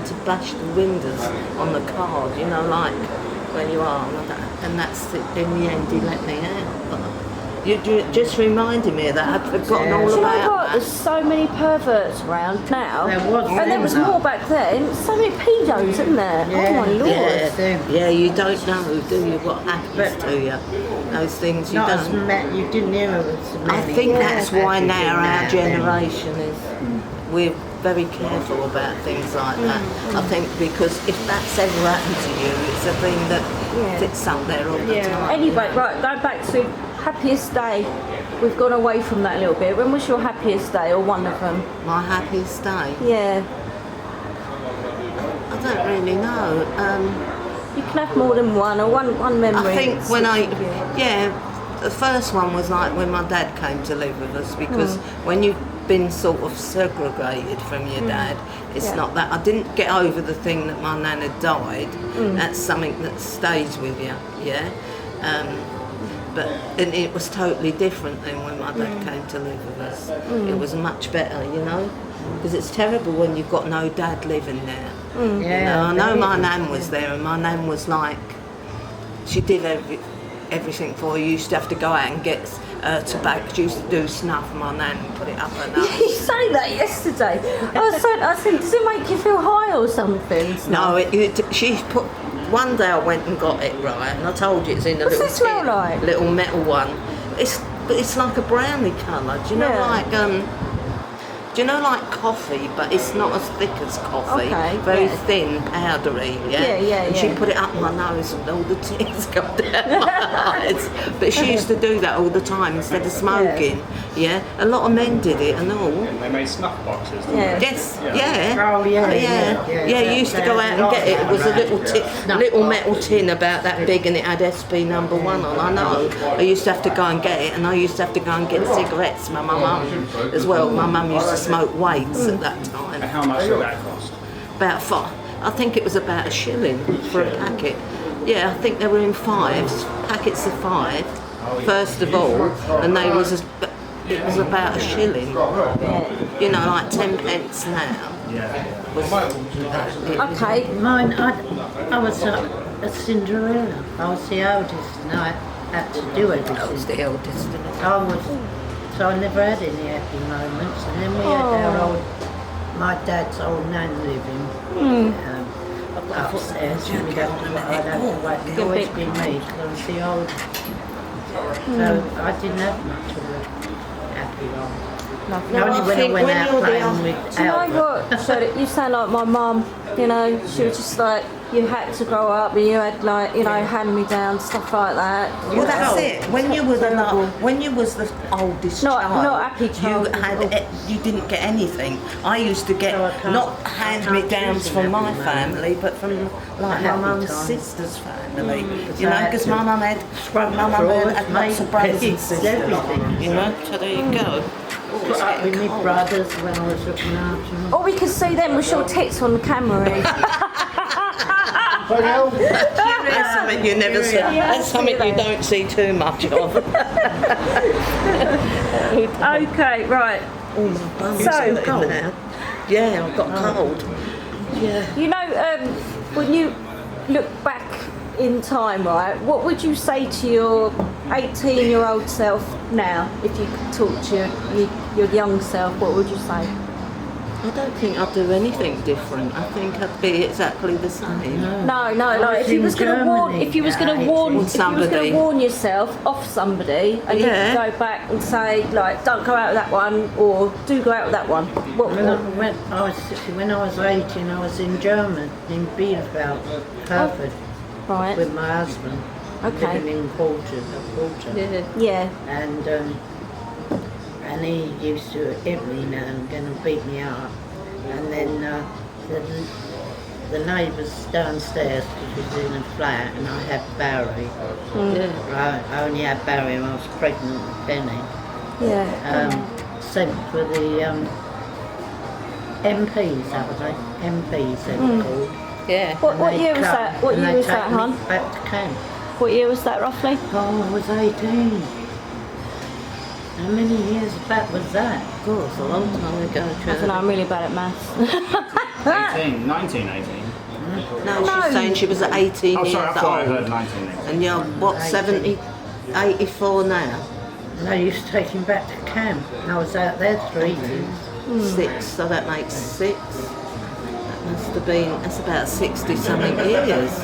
going to bash the windows on the car, you know, like where you are, and that's it. In the end, he let me out. But you just reminded me of that. I'd forgotten all Do you know about what? that. There's so many perverts around now. There was and there was then, more back then. So many pedos, isn't there? Yeah. Oh my lord. Yeah, you don't know, do you, what happens to you? Those things you Not as don't. you didn't hear of as many. I think that's why as you do now our then. generation is, we're very careful about things like that. I think because if that's ever happened to you, it's a thing that sits up there all the time. Anyway, right, going back to happiest day. We've gone away from that a little bit. When was your happiest day, or one of them? My happiest day? Yeah. I don't really know. You can have more than one, or one memory. I think when the first one was like when my dad came to live with us, because when you've been sort of segregated from your dad, it's not that. I didn't get over the thing that my nan had died. That's something that stays with you, yeah. And it was totally different than when my dad came to live with us. It was much better, you know, because it's terrible when you've got no dad living there. Yeah, I know my nan was there, and my nan was like, she did everything for you. You used to have to go out and get tobacco. She used to do snuff, my nan, and put it up her nose. You say that yesterday. I said, does it make you feel high or something? No, she put. One day I went and got it, right, and I told you it's in a What's little it smell tin, like? little metal one. It's like a brownie colour. Do you know do you know like coffee, but it's not as thick as coffee. Okay, very thin, powdery. And she put it up my nose, and all the tears come down my eyes. But she used to do that all the time instead of smoking. Yeah, a lot of men did it and all. They made snuff boxes, didn't they? Yes, Oh, yeah. you used to go out and get it. It was a little metal tin about that big, and it had SP number 1 on. I know. I used to have to go and get it, and I used to have to go and get cigarettes. My mum as well. My mum used to smoke weights at that time. And how much did that cost? About 5. I think it was about £1 for a packet. Yeah, I think they were in 5s, packets of 5. First of all, and it was about £1. You know, like 10 pence now. Okay. Mine, I was a Cinderella. I was the oldest, and I had to do everything. I was the eldest. So I never had any happy moments. And then we had my dad's old nan living upstairs. And I'd have to always be me, because I was the oldest. So I didn't have much of a happy life. Only when I went out playing with Do you know what? So you sound like my mum. You know, she was just like, you had to grow up, and you had like, you know, hand-me-down stuff like that. Well, that's it. When you was the oldest child, not happy child. You didn't get anything. I used to get not hand-me-downs from my family, but from like my mum's sister's family. You know, because my mum had lots of brothers and sisters. You know, so there you go. Put up with my brothers when I was looking after them. All we could see then was your tits on the camera. That's something you never see. That's something you don't see too much of. Okay, right. Oh, my bum's So cold now. Yeah, I've got cold. Yeah. You know, when you look back in time, right, what would you say to your 18-year-old self now, if you could talk to your young self? What would you say? I don't think I'd do anything different. I think I'd be exactly the same. No, like if you was going to warn yourself off somebody, and you could go back and say, like, don't go out with that one, or do go out with that one. When I was 18, I was in Germany, in Bielefeld, Hereford, right, with my husband, living in quarters. Yeah. And he used to hit me now and then and beat me up. And then the neighbours downstairs, because was in a flat, and I had Barry. I only had Barry when I was pregnant with Penny. Sent for the MPs, that was it. MPs, they were called. Yeah. What year was that? What year was that, hon? Back to camp. What year was that, roughly? Oh, I was 18. How many years back was that? Of course, a long time ago. I don't know, I'm really bad at maths. 18, 19, 18. No, No. she's saying she was at 18 Oh, years sorry, I thought I old. heard 19. And you're, what, 70, 84 now? And I used to take him back to camp. And I was out there 3 years. 6, so that makes 6. That must have been, that's about 60 something years.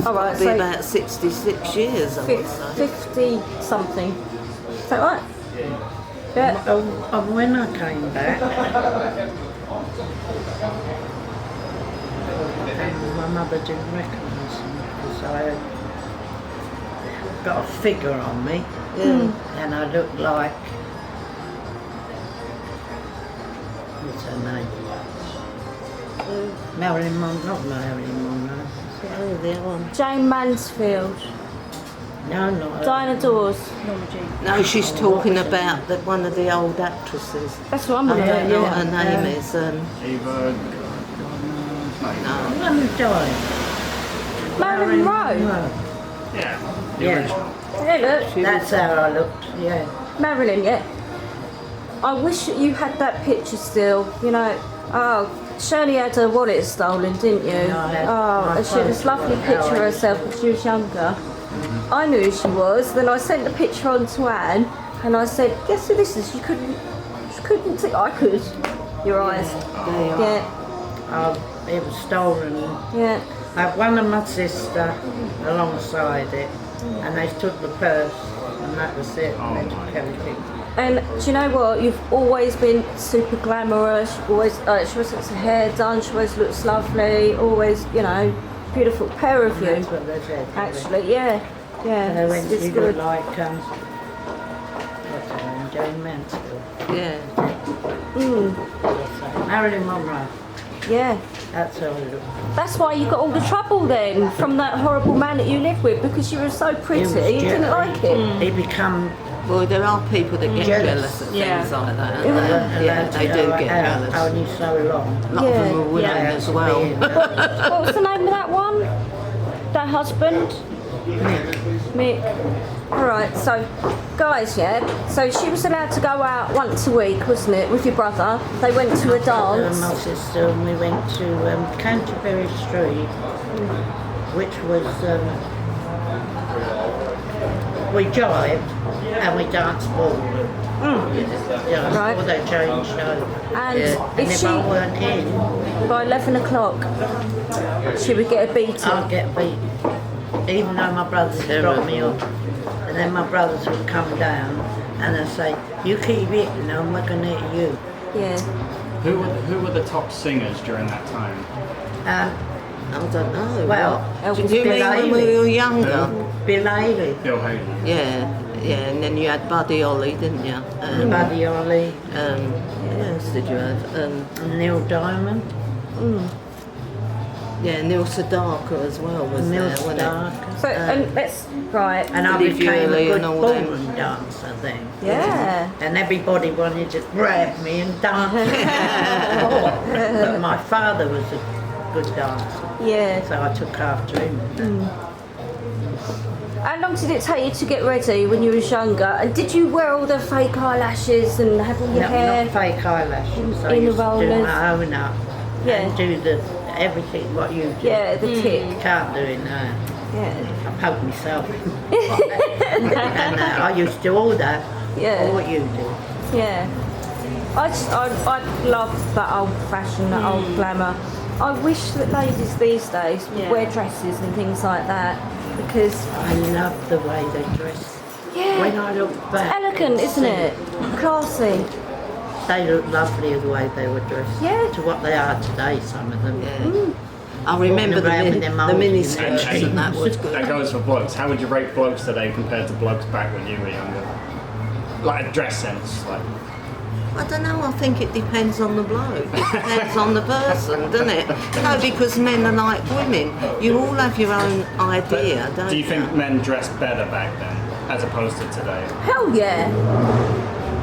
All right, Be so about 66 years, I would say. 50 something. Is that right? Yeah. And when I came back, my mother didn't recognise me because I had got a figure on me. And I looked like, what's her name? Marilyn Monroe, not Marilyn Monroe. Oh, the other one. Jane Mansfield. No, not her. Dinah Dawes. No, she's talking about one of the old actresses. That's what I'm I looking don't at. know Yeah. what her name is. Eva. No. The one who died. Marilyn Monroe. Yeah, the Yeah. original. Yeah, look. That's how I looked, yeah. Marilyn, yeah. I wish that you had that picture still. You know, oh, Shirley had her wallet stolen, didn't you? No, I had Oh, my and she had this phone lovely stolen. picture of herself when she was younger. I knew who she was. Then I sent the picture on to Anne, and I said, "Guess who this is?" She couldn't see. I could. Your eyes. Yeah, It was stolen. yeah. I had one of my sister alongside it, and they took the purse, and that was it. And they took everything. And do you know what? You've always been super glamorous. You've always, she always gets her hair done. She always looks lovely. Always, you know, beautiful pair of you. That's what they said. Actually, yeah, yeah. They went, It's you good. look like, what's her name, Jane Mansfield. Yeah. Marilyn Monroe. Yeah. That's how I look. That's why you got all the trouble then from that horrible man that you lived with because you were so pretty. He was You didn't jealous. like it. He become Well, there are people that get Jealous. jealous of Yeah. things like that. allowed Yeah, to they go do get out jealous. only so long. A lot of them are women Yeah. as well. What was the name of that one? That husband? Mick. Alright, so guys, yeah, so she was allowed to go out once a week, wasn't it, with your brother? They went to a dance. My sister and we went to Canterbury Street, which was, we jived and we danced ball. Yeah, Right. before they changed over. And And if if she, I weren't in, by 11 o'clock, she would get a beating. I'd get beat. Even though my brothers would drop me off. And then my brothers would come down and they'd say, you keep hitting them, we're going to hit you. Yeah. Who were the top singers during that time? Um, I don't know. Well, What? Elvis Did you mean when we were younger? Bill Haley, Bill Haley. Yeah, yeah, and then you had Buddy Holly, didn't you? Buddy Holly, What else did you have? and Neil Diamond. Yeah, Neil Sedaka as well was Neil there, wasn't it? Stark. So, and let's, right. And I Billy became a Fury good and all them. ballroom dancer then. Yeah. And everybody wanted to grab me and dance. But my father was a good dancer, Yeah. so I took after him. How long did it take you to get ready when you was younger? And did you wear all the fake eyelashes and have all your hair? Not fake eyelashes. I In the used to do rollers. my own up Yeah. and do everything what you do. Yeah, the tick. Can't do it now. Yeah. I poke myself. And I used to do all that. Yeah. All what you do. Yeah. I love that old fashion, that old glamour. I wish that ladies these days would wear dresses and things like that because I love the way they dress. yeah, When I look back, elegant, isn't it? Classy. they look lovely the way they were dressed. Yeah. To what they are today, some of them. Yeah. I remember Walking around with their the mouths mini in skirts their and that was That good. goes for blokes. How would you rate blokes today compared to blokes back when you were younger? Like a dress sense, like. I don't know, I think it depends on the bloke. It depends on the person, doesn't it? No, because men are like women. You all have your own idea, don't Do you think men dressed better back then, as opposed to today? Hell yeah.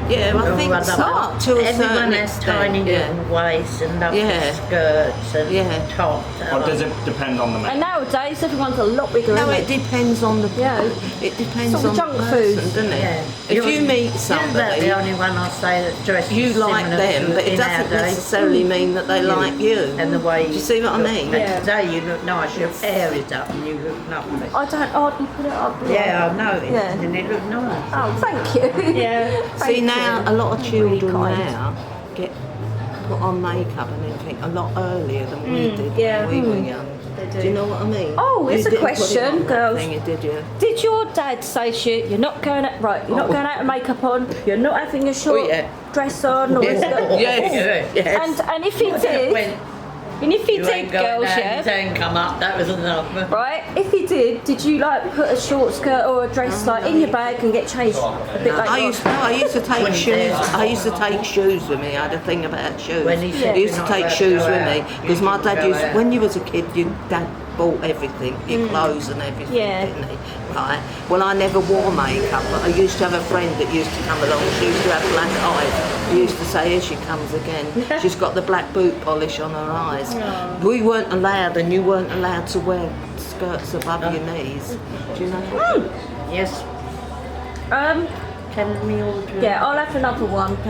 Yeah, I think so, up to a everyone certain has extent. tiny Yeah. little waists and lovely Yeah. skirts and Yeah. tops. Or does it depend on the And man? nowadays, everyone's a lot bigger. No, isn't it depends on the. Yeah. It depends Sort of on junk the person, food. doesn't it? Yeah. If you You're- meet You're about somebody, the only one I say that dresses you like similar them, to but it in doesn't our day. necessarily mean that they like you. And the way Do you see what I look. mean? And Yeah. today you look nice, your hair is up and you look lovely. I don't hardly put it up. do I? Yeah, I noticed, Yeah. and it looked nice. Oh, thank you. Yeah. See, now a lot of children kind. now get put on makeup and everything a lot earlier than we did yeah. when we were young. They Do you know what I mean? Oh, You it's a didn't put it question, on that girls. thingy, did you? Did your dad say to you, you're not going out, right, you're not Oh. going out with makeup on, you're not having a short yeah. dress on, or Yes, yes. and if he did, When and if he you did, ain't going girls, down, yeah, his hand come up, that was enough. right, if he did you like put a short skirt or a dress like in your bag and get changed a bit later I on? used to take When shoes. there's- I used to take shoes with me. I had a thing about shoes. When he said I used to you're not take allowed to shoes go with out, me you because my didn't dad go used. out. When you was a kid, your dad bought everything, your clothes and everything, Yeah. didn't he? Right. Well, I never wore makeup, but I used to have a friend that used to come along. She used to have black eyes. He used to say, "Here she comes again. She's got the black boot polish on her eyes." We weren't allowed, and you weren't allowed to wear skirts above your knees. Do you know? Yes, Um, can we order? yeah, I'll have another one.